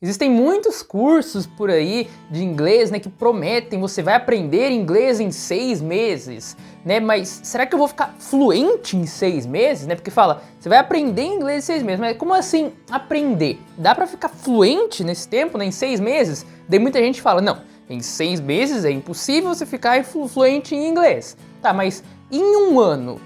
Existem muitos cursos por aí de inglês, né, que prometem você vai aprender inglês em 6 meses, né? Mas será que eu vou ficar fluente em 6 meses, né? Porque fala, você vai aprender inglês em 6 meses, mas como assim aprender? Dá pra ficar fluente nesse tempo, né, em 6 meses? Daí muita gente fala, não, em 6 meses é impossível você ficar fluente em inglês. Tá, mas em um ano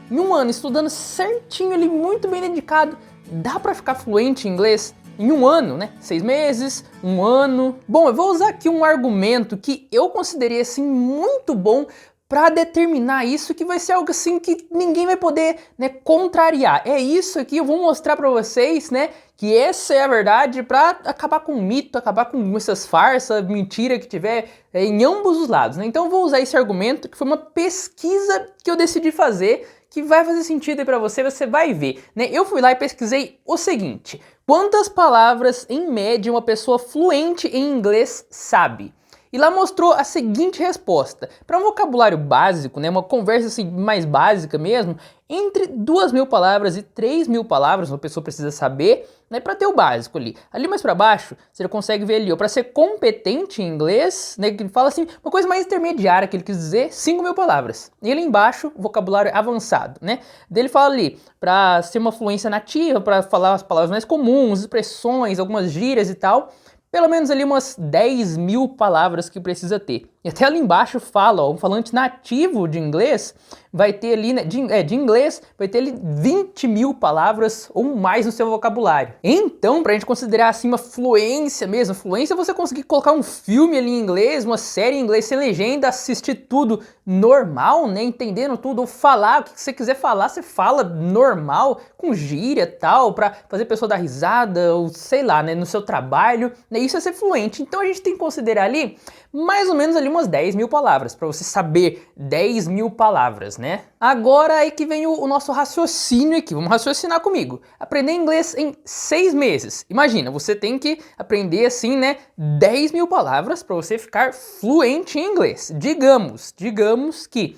estudando certinho ali, muito bem dedicado, dá pra ficar fluente em inglês? Em um ano, né? 6 meses, um ano. Bom, eu vou usar aqui um argumento que eu considerei assim muito bom para determinar isso, que vai ser algo assim que ninguém vai poder, né, contrariar. É isso aqui, eu vou mostrar para vocês, né, que essa é a verdade para acabar com o mito, acabar com essas farsas, mentira que tiver em ambos os lados, né? Então eu vou usar esse argumento que foi uma pesquisa que eu decidi fazer, que vai fazer sentido aí para você, você vai ver, né? Eu fui lá e pesquisei o seguinte: quantas palavras, em média, uma pessoa fluente em inglês sabe? E lá mostrou a seguinte resposta. Para um vocabulário básico, né, uma conversa assim, mais básica mesmo, entre 2.000 palavras e 3.000 palavras uma pessoa precisa saber, né, para ter o básico ali. Ali mais para baixo, você consegue ver ali, para ser competente em inglês, né, que ele fala assim, uma coisa mais intermediária que ele quis dizer, 5.000 palavras. E ali embaixo, vocabulário avançado, né? Daí ele fala ali, para ser uma fluência nativa, para falar as palavras mais comuns, expressões, algumas gírias e tal, pelo menos ali umas 10.000 palavras que precisa ter. E até ali embaixo fala, ó, um falante nativo de inglês vai ter ali, né, de inglês, vai ter ali 20.000 palavras ou mais no seu vocabulário. Então, pra gente considerar assim uma fluência mesmo, fluência é você conseguir colocar um filme ali em inglês, uma série em inglês sem legenda, assistir tudo normal, né, entendendo tudo, ou falar o que você quiser falar, você fala normal, com gíria tal, pra fazer a pessoa dar risada, ou sei lá, né, no seu trabalho, né, isso é ser fluente. Então a gente tem que considerar ali mais ou menos ali umas 10.000 palavras, para você saber 10.000 palavras, né? Agora é que vem o nosso raciocínio aqui, vamos raciocinar comigo. Aprender inglês em 6 meses. Imagina, você tem que aprender assim, né, 10.000 palavras para você ficar fluente em inglês. Digamos que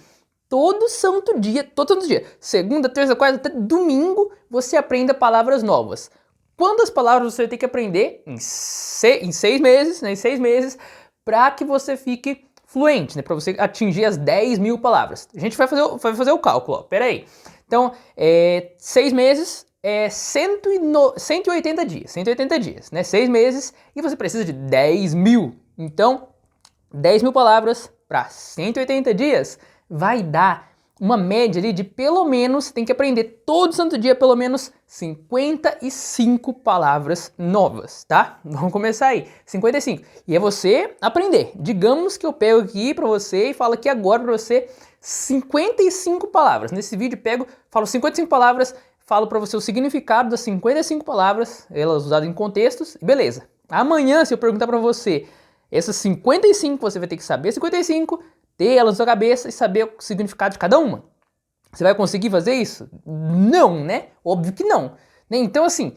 todo santo dia, segunda, terça, quarta, até domingo, você aprenda palavras novas. Quantas palavras você vai ter que aprender em 6 meses, né, em 6 meses, para que você fique fluente, né? Para você atingir as 10.000 palavras. A gente vai fazer o cálculo, ó. Pera aí. Então, 6 meses é 180 dias. 180 dias, né? 6 meses e você precisa de 10.000. Então, 10.000 palavras para 180 dias vai dar uma média ali de pelo menos, tem que aprender todo santo dia pelo menos 55 palavras novas, tá? Vamos começar aí, 55. E é você aprender. Digamos que eu pego aqui pra você e falo aqui agora pra você 55 palavras. Nesse vídeo falo 55 palavras, falo pra você o significado das 55 palavras, elas usadas em contextos, e beleza. Amanhã, se eu perguntar pra você essas 55, você vai ter que saber 55, ter elas na sua cabeça e saber o significado de cada uma. Você vai conseguir fazer isso? Não, né? Óbvio que não. Então, assim,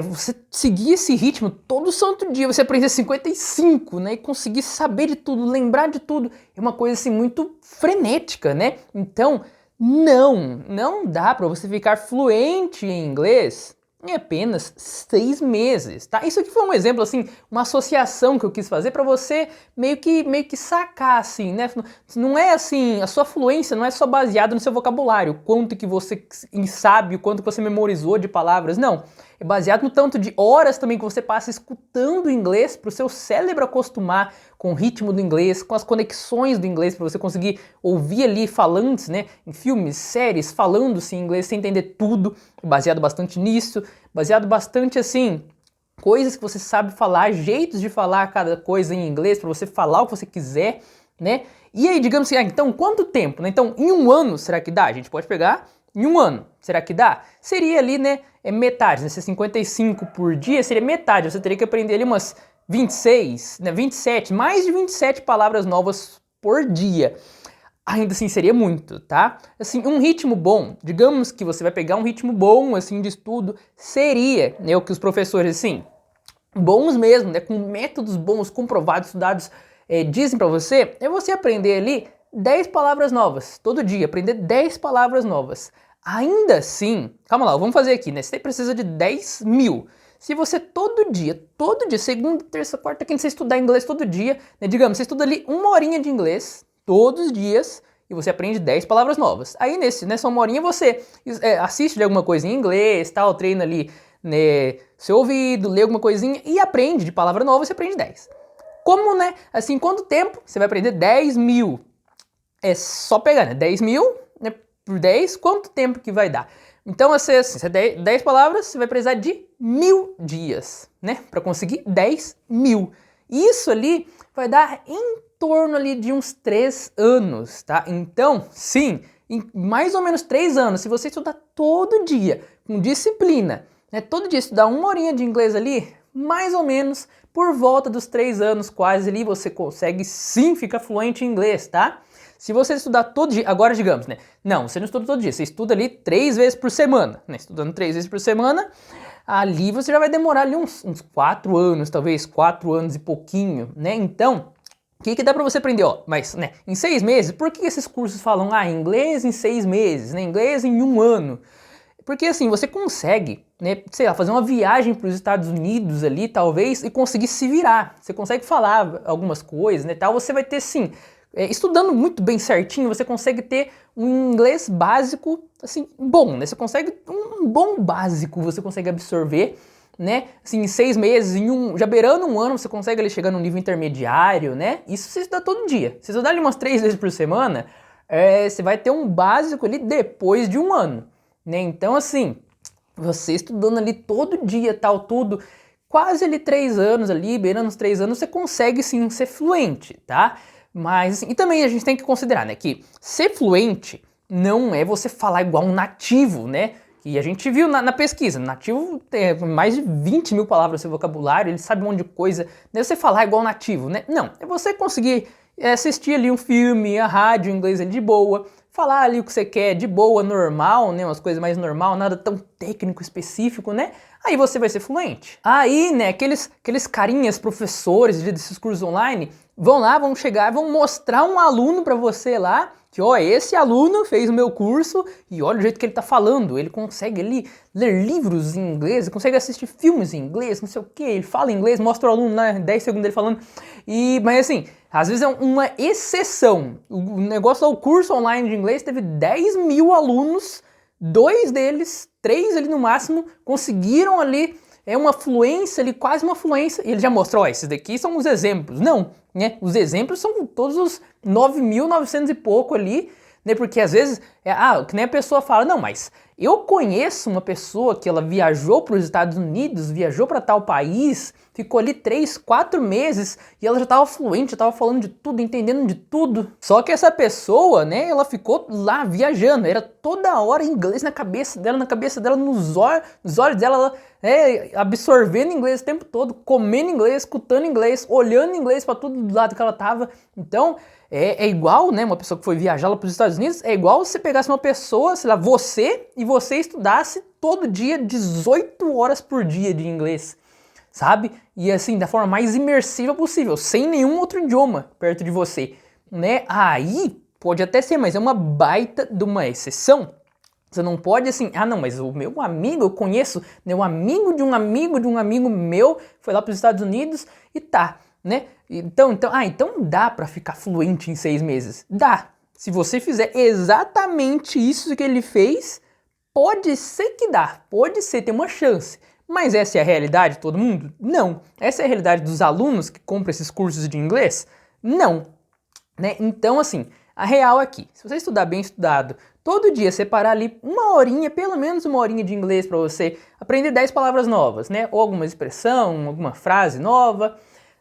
você seguir esse ritmo todo santo dia, você aprender 55, né? E conseguir saber de tudo, lembrar de tudo, é uma coisa, assim, muito frenética, né? Então, não dá para você ficar fluente em inglês em apenas 6 meses, tá? Isso aqui foi um exemplo, assim, uma associação que eu quis fazer para você meio que sacar, assim, né? Não é assim, a sua fluência não é só baseada no seu vocabulário, quanto que você sabe, o quanto que você memorizou de palavras, não. É baseado no tanto de horas também que você passa escutando inglês para o seu cérebro acostumar com o ritmo do inglês, com as conexões do inglês, para você conseguir ouvir ali falantes, né, em filmes, séries, falando-se em inglês sem entender tudo, baseado bastante nisso, baseado bastante assim, coisas que você sabe falar, jeitos de falar cada coisa em inglês, para você falar o que você quiser, né? E aí, digamos assim, então quanto tempo, né? Então, em um ano, será que dá? A gente pode pegar em um ano, será que dá? Seria ali, né, metade, né? Se 55 por dia, seria metade, você teria que aprender ali umas 26, né, 27, mais de 27 palavras novas por dia. Ainda assim seria muito, tá? Assim, um ritmo bom, digamos que você vai pegar um ritmo bom, assim, de estudo, seria, né, o que os professores, assim, bons mesmo, né, com métodos bons, comprovados, estudados, dizem pra você, é você aprender ali 10 palavras novas, todo dia, aprender 10 palavras novas. Ainda assim, calma lá, vamos fazer aqui, né, você precisa de 10.000. se você todo dia, segunda, terça, quarta, quinta, você estudar inglês todo dia, né? Digamos, você estuda ali 1 horinha de inglês todos os dias e você aprende 10 palavras novas. Aí nessa 1 horinha você assiste de alguma coisa em inglês, tal, treina ali, né, seu ouvido, lê alguma coisinha e aprende de palavra nova, você aprende 10. Como, né? Assim, quanto tempo você vai aprender 10 mil? É só pegar, né? 10 mil, né, por 10, quanto tempo que vai dar? Então, você 10 palavras, você vai precisar de 1000 dias, né? Para conseguir 10 mil. Isso ali vai dar em torno ali de uns 3 anos, tá? Então, sim, em mais ou menos 3 anos, se você estudar todo dia, com disciplina, né? Todo dia estudar 1 horinha de inglês ali, mais ou menos por volta dos 3 anos quase ali, você consegue sim ficar fluente em inglês, tá? Se você estudar todo dia, agora digamos, né? Não, você não estuda todo dia, você estuda ali 3 vezes por semana, né? Estudando 3 vezes por semana, ali você já vai demorar ali uns 4 anos, talvez 4 anos e pouquinho, né? Então, o que dá pra você aprender? Ó, mas, né, em 6 meses, por que esses cursos falam, inglês em 6 meses, né? Inglês em 1 ano? Porque assim, você consegue, né, sei lá, fazer uma viagem para os Estados Unidos ali, talvez, e conseguir se virar. Você consegue falar algumas coisas, né, tal. Você vai ter, sim, estudando muito bem certinho, você consegue ter um inglês básico, assim, bom, né? Você consegue um bom básico, você consegue absorver, né? Assim, em 6 meses, já beirando 1 ano, você consegue ali chegar no nível intermediário, né? Isso você estuda todo dia. Se você estudar ali umas 3 vezes por semana, você vai ter um básico ali depois de 1 ano, né? Então, assim, você estudando ali todo dia, tal, tudo, quase ali 3 anos ali, beirando os 3 anos, você consegue sim ser fluente, tá? Mas, assim, e também a gente tem que considerar, né, que ser fluente não é você falar igual um nativo, né? E a gente viu na pesquisa, nativo tem mais de 20 mil palavras no seu vocabulário, ele sabe um monte de coisa, não é você falar igual nativo, né? Não, é você conseguir assistir ali um filme, a rádio em inglês ali de boa, falar ali o que você quer de boa, normal, né? Umas coisas mais normal, nada tão técnico, específico, né? Aí você vai ser fluente. Aí, né, aqueles carinhas, professores desses cursos online, vão lá, vão chegar, vão mostrar um aluno pra você lá, que ó, esse aluno fez o meu curso e olha o jeito que ele tá falando, ele consegue ali ler livros em inglês, ele consegue assistir filmes em inglês, não sei o que, ele fala inglês, mostra o aluno lá, 10 segundos ele falando, mas assim, às vezes é uma exceção. O negócio lá, o curso online de inglês teve 10 mil alunos, 2 deles, 3 ali no máximo, conseguiram ali uma fluência ali, quase uma fluência, e ele já mostrou, ó, esses daqui são os exemplos. Não, né? Os exemplos são todos os 9.900 e pouco ali, né? Porque às vezes, que nem a pessoa fala, não, mas eu conheço uma pessoa que ela viajou para os Estados Unidos, viajou para tal país, ficou ali 3, 4 meses e ela já estava fluente, já estava falando de tudo, entendendo de tudo. Só que essa pessoa, né, ela ficou lá viajando, era toda hora inglês na cabeça dela, nos olhos dela, ela absorvendo inglês o tempo todo, comendo inglês, escutando inglês, olhando inglês para todo lado que ela tava. Então, é igual, né, uma pessoa que foi viajar lá para os Estados Unidos, é igual se pegasse uma pessoa, sei lá, você estudasse todo dia 18 horas por dia de inglês, sabe? E assim, da forma mais imersiva possível, sem nenhum outro idioma perto de você, né? Aí, pode até ser, mas é uma baita de uma exceção. Você não pode assim, não, mas o meu amigo, eu conheço, né, um amigo de um amigo meu, foi lá para os Estados Unidos e tá, né? Então dá pra ficar fluente em 6 meses. Dá. Se você fizer exatamente isso que ele fez, pode ser que dá. Pode ser, tem uma chance. Mas essa é a realidade de todo mundo? Não. Essa é a realidade dos alunos que compram esses cursos de inglês? Não. Né? Então, assim, a real aqui, se você estudar bem estudado, todo dia separar ali 1 horinha, pelo menos 1 horinha de inglês para você aprender 10 palavras novas, né? Ou alguma expressão, alguma frase nova,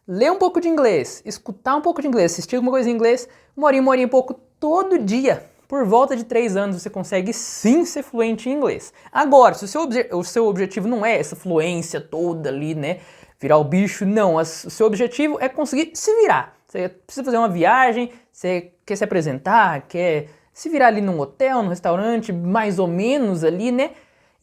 ler um pouco de inglês, escutar um pouco de inglês, assistir alguma coisa em inglês, 1 horinha e pouco todo dia. Por volta de 3 anos você consegue sim ser fluente em inglês. Agora, se o seu objetivo não é essa fluência toda ali, né? Virar o bicho, não. O seu objetivo é conseguir se virar. Você precisa fazer uma viagem, você quer se apresentar, quer se virar ali num hotel, num restaurante, mais ou menos ali, né?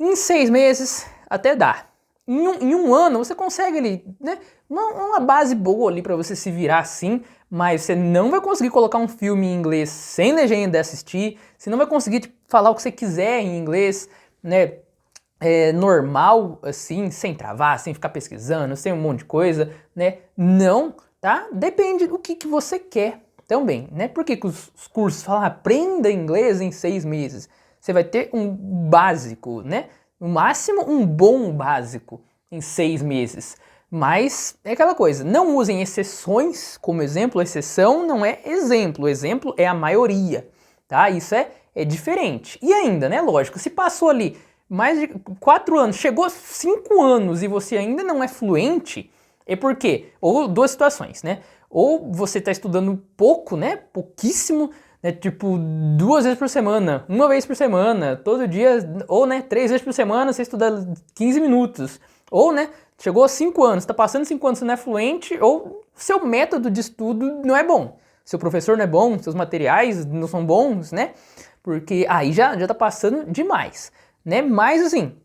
Em 6 meses até dá. Em um ano você consegue ali, né, uma base boa ali para você se virar assim, mas você não vai conseguir colocar um filme em inglês sem legenda e assistir, você não vai conseguir falar o que você quiser em inglês, né, normal, assim, sem travar, sem ficar pesquisando, sem um monte de coisa, né? Não, tá? Depende do que você quer também, né? Por que os cursos falam aprenda inglês em 6 meses? Você vai ter um básico, né? No máximo um bom básico em 6 meses. Mas é aquela coisa, não usem exceções como exemplo, exceção não é exemplo, exemplo é a maioria, tá? Isso é diferente. E ainda, né, lógico, se passou ali mais de 4 anos, chegou a 5 anos e você ainda não é fluente, é porque, ou duas situações, né? Ou você está estudando pouco, né? Pouquíssimo, né? Tipo 2 vezes por semana, 1 vez por semana, todo dia, ou né, 3 vezes por semana você estuda 15 minutos. Ou, né, chegou a 5 anos, está passando 5 anos, você não é fluente, ou seu método de estudo não é bom. Seu professor não é bom, seus materiais não são bons, né? Porque aí já tá passando demais, né? Mas assim,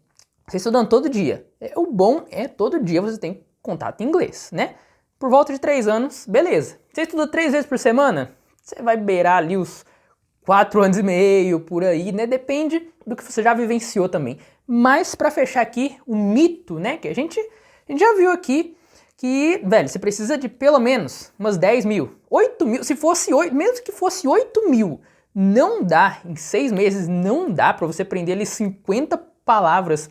você estudando todo dia, o bom é todo dia você tem contato em inglês, né? Por volta de 3 anos, beleza. Você estuda 3 vezes por semana, você vai beirar ali os 4 anos e meio, por aí, né? Depende do que você já vivenciou também. Mas para fechar aqui, o mito, né, que a gente já viu aqui, que, velho, você precisa de pelo menos umas 10 mil, 8 mil, se fosse 8, mesmo que fosse 8 mil, não dá, em 6 meses não dá para você aprender ali 50 palavras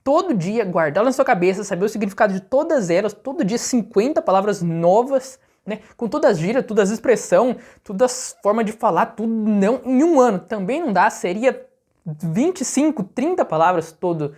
todo dia, guardá-las na sua cabeça, saber o significado de todas elas, todo dia 50 palavras novas, né, com todas as gírias, todas as expressões, todas as formas de falar, tudo não, em um ano também não dá, seria 25, 30 palavras todo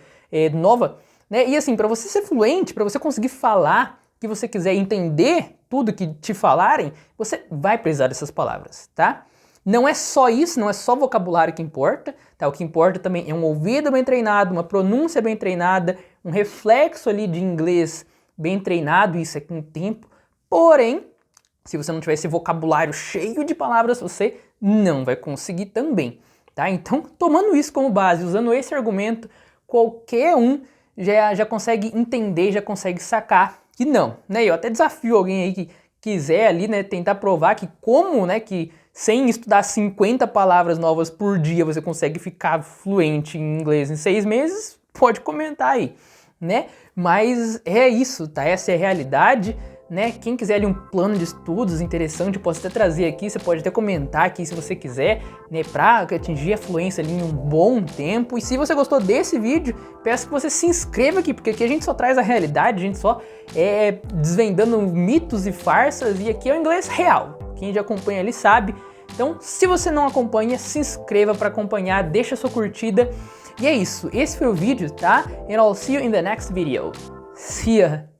nova, né? E assim, para você ser fluente, para você conseguir falar o que você quiser, entender tudo que te falarem, você vai precisar dessas palavras, tá? Não é só isso, não é só vocabulário que importa, tá? O que importa também é um ouvido bem treinado, uma pronúncia bem treinada, um reflexo ali de inglês bem treinado, isso é com o tempo. Porém, se você não tiver esse vocabulário cheio de palavras, você não vai conseguir também. Tá? Então, tomando isso como base, usando esse argumento, qualquer um já consegue entender, já consegue sacar que não, né? Eu até desafio alguém aí que quiser ali, né, tentar provar que como, né, que sem estudar 50 palavras novas por dia você consegue ficar fluente em inglês em 6 meses, pode comentar aí, né? Mas é isso, tá? Essa é a realidade. Né? Quem quiser ali um plano de estudos interessante, eu posso até trazer aqui, você pode até comentar aqui se você quiser, né, para atingir a fluência ali em um bom tempo. E se você gostou desse vídeo, peço que você se inscreva aqui, porque aqui a gente só traz a realidade, a gente só desvendando mitos e farsas, e aqui é o inglês real. Quem já acompanha ali sabe. Então, se você não acompanha, se inscreva para acompanhar, deixa a sua curtida. E é isso, esse foi o vídeo, tá? And I'll see you in the next video. See ya!